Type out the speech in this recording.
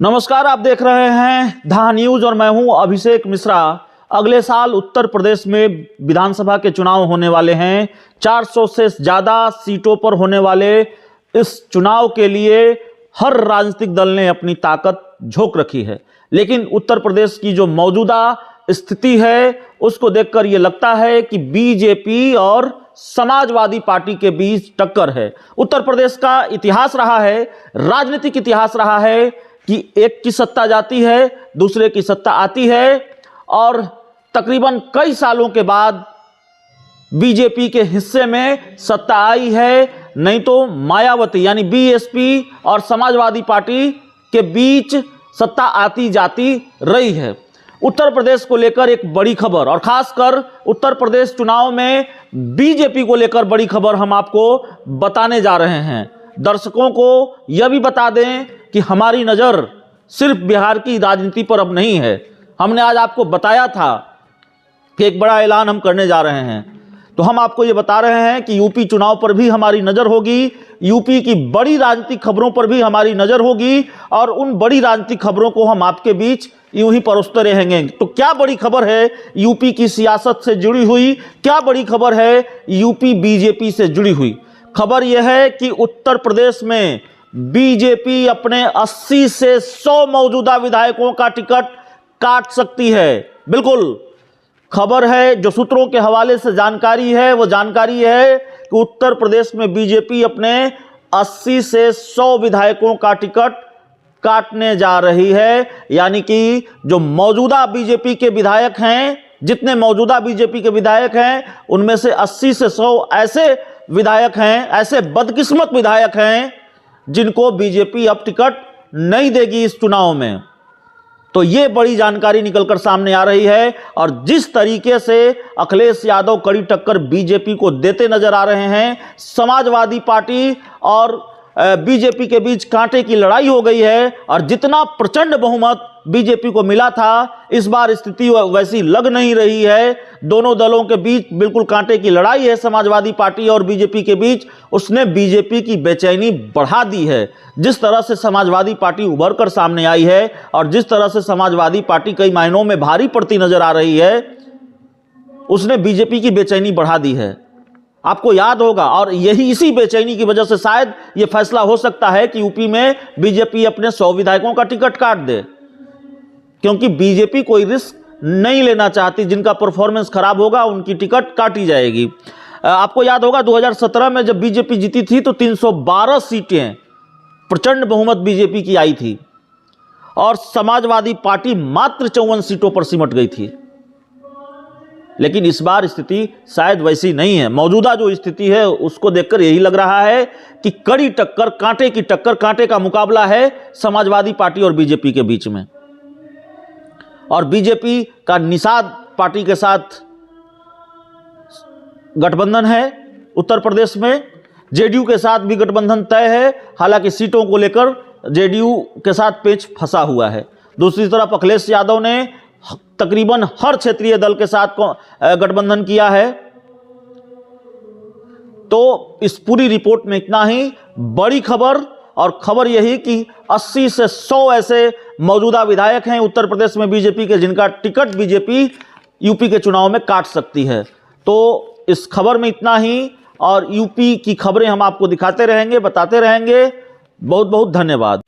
नमस्कार, आप देख रहे हैं धा न्यूज और मैं हूं अभिषेक मिश्रा। अगले साल उत्तर प्रदेश में विधानसभा के चुनाव होने वाले हैं। 400 से ज़्यादा सीटों पर होने वाले इस चुनाव के लिए हर राजनीतिक दल ने अपनी ताकत झोंक रखी है, लेकिन उत्तर प्रदेश की जो मौजूदा स्थिति है उसको देखकर ये लगता है कि बीजेपी और समाजवादी पार्टी के बीच टक्कर है। उत्तर प्रदेश का इतिहास रहा है, राजनीतिक इतिहास रहा है कि एक की सत्ता जाती है, दूसरे की सत्ता आती है और तकरीबन कई सालों के बाद बीजेपी के हिस्से में सत्ता आई है। नहीं तो मायावती यानी बीएसपी और समाजवादी पार्टी के बीच सत्ता आती जाती रही है। उत्तर प्रदेश को लेकर एक बड़ी खबर और खासकर उत्तर प्रदेश चुनाव में बीजेपी को लेकर बड़ी खबर हम आपको बताने जा रहे हैं। दर्शकों को यह भी बता दें कि हमारी नज़र सिर्फ बिहार की राजनीति पर अब नहीं है। हमने आज आपको बताया था कि एक बड़ा ऐलान हम करने जा रहे हैं, तो हम आपको ये बता रहे हैं कि यूपी चुनाव पर भी हमारी नज़र होगी, यूपी की बड़ी राजनीतिक खबरों पर भी हमारी नज़र होगी और उन बड़ी राजनीतिक खबरों को हम आपके बीच यूं ही परोसते रहेंगे। तो क्या बड़ी खबर है यूपी की सियासत से जुड़ी हुई, क्या बड़ी खबर है यूपी बीजेपी से जुड़ी हुई? खबर यह है कि उत्तर प्रदेश में बीजेपी अपने 80 से 100 मौजूदा विधायकों का टिकट काट सकती है। बिल्कुल खबर है, जो सूत्रों के हवाले से जानकारी है वो जानकारी है कि उत्तर प्रदेश में बीजेपी अपने 80 से 100 विधायकों का टिकट काटने जा रही है। यानी कि जो मौजूदा बीजेपी के विधायक हैं, जितने मौजूदा बीजेपी के विधायक हैं उनमें से 80 से 100 ऐसे विधायक हैं, ऐसे बदकिस्मत विधायक हैं जिनको बीजेपी अब टिकट नहीं देगी इस चुनाव में। तो ये बड़ी जानकारी निकलकर सामने आ रही है और जिस तरीके से अखिलेश यादव कड़ी टक्कर बीजेपी को देते नजर आ रहे हैं, समाजवादी पार्टी और बीजेपी के बीच कांटे की लड़ाई हो गई है और जितना प्रचंड बहुमत बीजेपी को मिला था, इस बार स्थिति वैसी लग नहीं रही है। दोनों दलों के बीच बिल्कुल कांटे की लड़ाई है समाजवादी पार्टी और बीजेपी के बीच। उसने बीजेपी की बेचैनी बढ़ा दी है। जिस तरह से समाजवादी पार्टी उभर कर सामने आई है और जिस तरह से समाजवादी पार्टी कई मायनों में भारी पड़ती नजर आ रही है, उसने बीजेपी की बेचैनी बढ़ा दी है। आपको याद होगा, और यही इसी बेचैनी की वजह से शायद यह फैसला हो सकता है कि यूपी में बीजेपी अपने 100 विधायकों का टिकट काट दे, क्योंकि बीजेपी कोई रिस्क नहीं लेना चाहती। जिनका परफॉर्मेंस खराब होगा उनकी टिकट काटी जाएगी। आपको याद होगा 2017 में जब बीजेपी जीती थी तो 312 सीटें प्रचंड बहुमत बीजेपी की आई थी और समाजवादी पार्टी मात्र 54 सीटों पर सिमट गई थी। लेकिन इस बार स्थिति शायद वैसी नहीं है। मौजूदा जो स्थिति है उसको देखकर यही लग रहा है कि कड़ी टक्कर, कांटे की टक्कर, कांटे का मुकाबला है समाजवादी पार्टी और बीजेपी के बीच में। और बीजेपी का निषाद पार्टी के साथ गठबंधन है उत्तर प्रदेश में, जेडीयू के साथ भी गठबंधन तय है। हालांकि सीटों को लेकर जेडीयू के साथ पेच फंसा हुआ है। दूसरी तरफ अखिलेश यादव ने तकरीबन हर क्षेत्रीय दल के साथ गठबंधन किया है। तो इस पूरी रिपोर्ट में इतना ही। बड़ी खबर और खबर यही कि 80 से 100 ऐसे मौजूदा विधायक हैं उत्तर प्रदेश में बीजेपी के, जिनका टिकट बीजेपी यूपी के चुनाव में काट सकती है। तो इस खबर में इतना ही और यूपी की खबरें हम आपको दिखाते रहेंगे, बताते रहेंगे। बहुत बहुत धन्यवाद।